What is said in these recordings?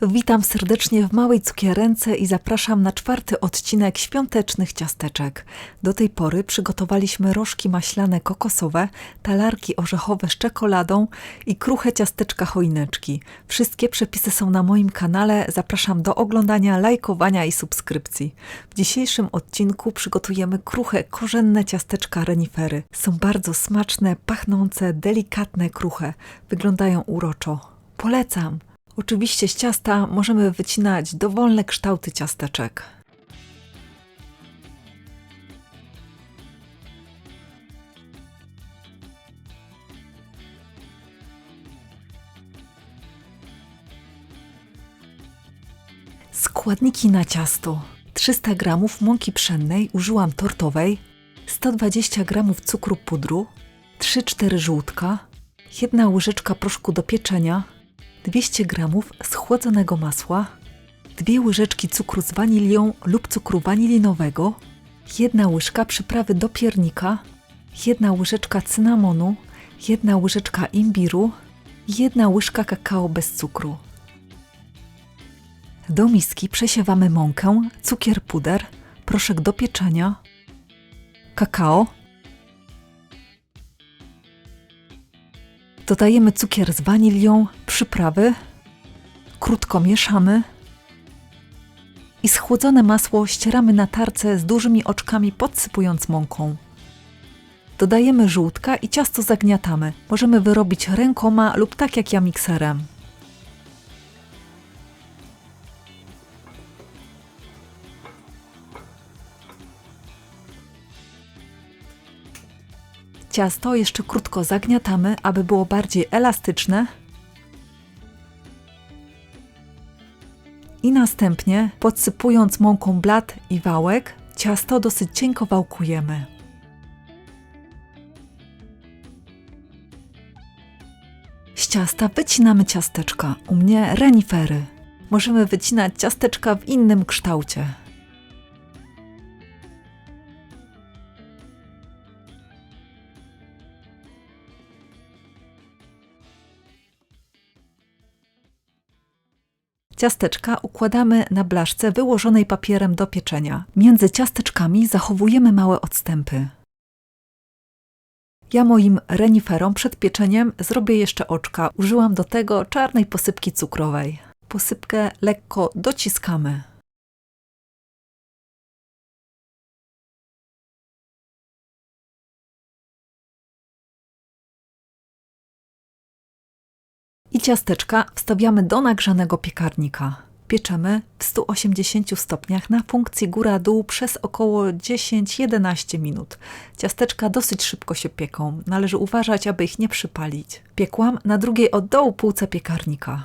Witam serdecznie w Małej Cukierence i zapraszam na 4. odcinek świątecznych ciasteczek. Do tej pory przygotowaliśmy rożki maślane kokosowe, talarki orzechowe z czekoladą i kruche ciasteczka choineczki. Wszystkie przepisy są na moim kanale. Zapraszam do oglądania, lajkowania i subskrypcji. W dzisiejszym odcinku przygotujemy kruche, korzenne ciasteczka renifery. Są bardzo smaczne, pachnące, delikatne, kruche. Wyglądają uroczo. Polecam! Oczywiście z ciasta możemy wycinać dowolne kształty ciasteczek. Składniki na ciasto. 300 g mąki pszennej użyłam tortowej, 120 g cukru pudru, 3-4 żółtka, 1 łyżeczka proszku do pieczenia, 200 g schłodzonego masła, 2 łyżeczki cukru z wanilią lub cukru wanilinowego, 1 łyżka przyprawy do piernika, 1 łyżeczka cynamonu, 1 łyżeczka imbiru i 1 łyżka kakao bez cukru. Do miski przesiewamy mąkę, cukier puder, proszek do pieczenia, kakao. Dodajemy cukier z wanilią, przyprawy, krótko mieszamy i schłodzone masło ścieramy na tarce z dużymi oczkami, podsypując mąką. Dodajemy żółtka i ciasto zagniatamy. Możemy wyrobić rękoma lub tak jak ja mikserem. Ciasto jeszcze krótko zagniatamy, aby było bardziej elastyczne i następnie, podsypując mąką blat i wałek, ciasto dosyć cienko wałkujemy. Z ciasta wycinamy ciasteczka, u mnie renifery. Możemy wycinać ciasteczka w innym kształcie. Ciasteczka układamy na blaszce wyłożonej papierem do pieczenia. Między ciasteczkami zachowujemy małe odstępy. Ja moim reniferom przed pieczeniem zrobię jeszcze oczka. Użyłam do tego czarnej posypki cukrowej. Posypkę lekko dociskamy. I ciasteczka wstawiamy do nagrzanego piekarnika. Pieczemy w 180 stopniach na funkcji góra-dół przez około 10-11 minut. Ciasteczka dosyć szybko się pieką. Należy uważać, aby ich nie przypalić. Piekłam na drugiej od dołu półce piekarnika.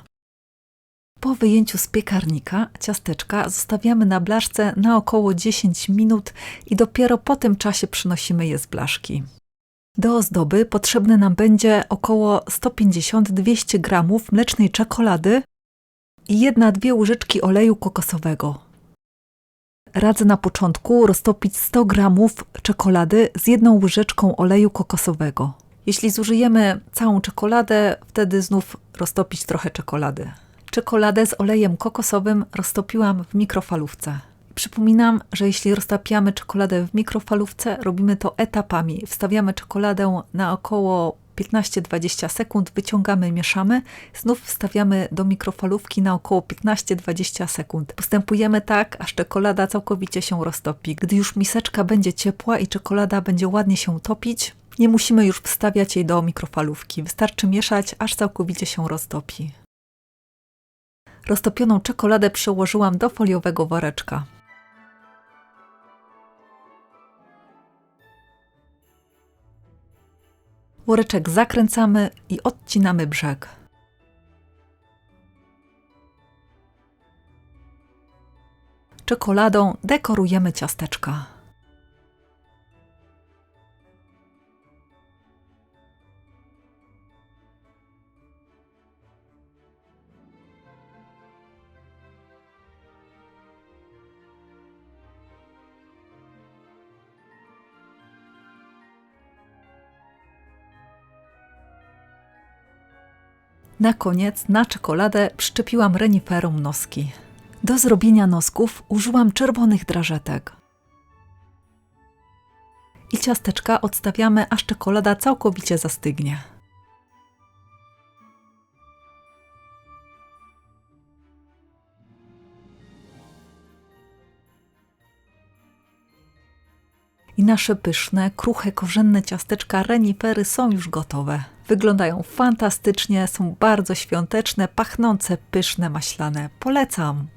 Po wyjęciu z piekarnika ciasteczka zostawiamy na blaszce na około 10 minut i dopiero po tym czasie przynosimy je z blaszki. Do ozdoby potrzebne nam będzie około 150-200 g mlecznej czekolady i 1-2 łyżeczki oleju kokosowego. Radzę na początku roztopić 100 g czekolady z 1 łyżeczką oleju kokosowego. Jeśli zużyjemy całą czekoladę, wtedy znów roztopić trochę czekolady. Czekoladę z olejem kokosowym roztopiłam w mikrofalówce. Przypominam, że jeśli roztapiamy czekoladę w mikrofalówce, robimy to etapami. Wstawiamy czekoladę na około 15-20 sekund, wyciągamy, mieszamy, znów wstawiamy do mikrofalówki na około 15-20 sekund. Postępujemy tak, aż czekolada całkowicie się roztopi. Gdy już miseczka będzie ciepła i czekolada będzie ładnie się topić, nie musimy już wstawiać jej do mikrofalówki. Wystarczy mieszać, aż całkowicie się roztopi. Roztopioną czekoladę przełożyłam do foliowego woreczka. Woreczek zakręcamy i odcinamy brzeg. Czekoladą dekorujemy ciasteczka. Na koniec na czekoladę przyczepiłam reniferum noski. Do zrobienia nosków użyłam czerwonych drażetek. I ciasteczka odstawiamy, aż czekolada całkowicie zastygnie. I nasze pyszne, kruche, korzenne ciasteczka renifery są już gotowe. Wyglądają fantastycznie, są bardzo świąteczne, pachnące, pyszne, maślane. Polecam!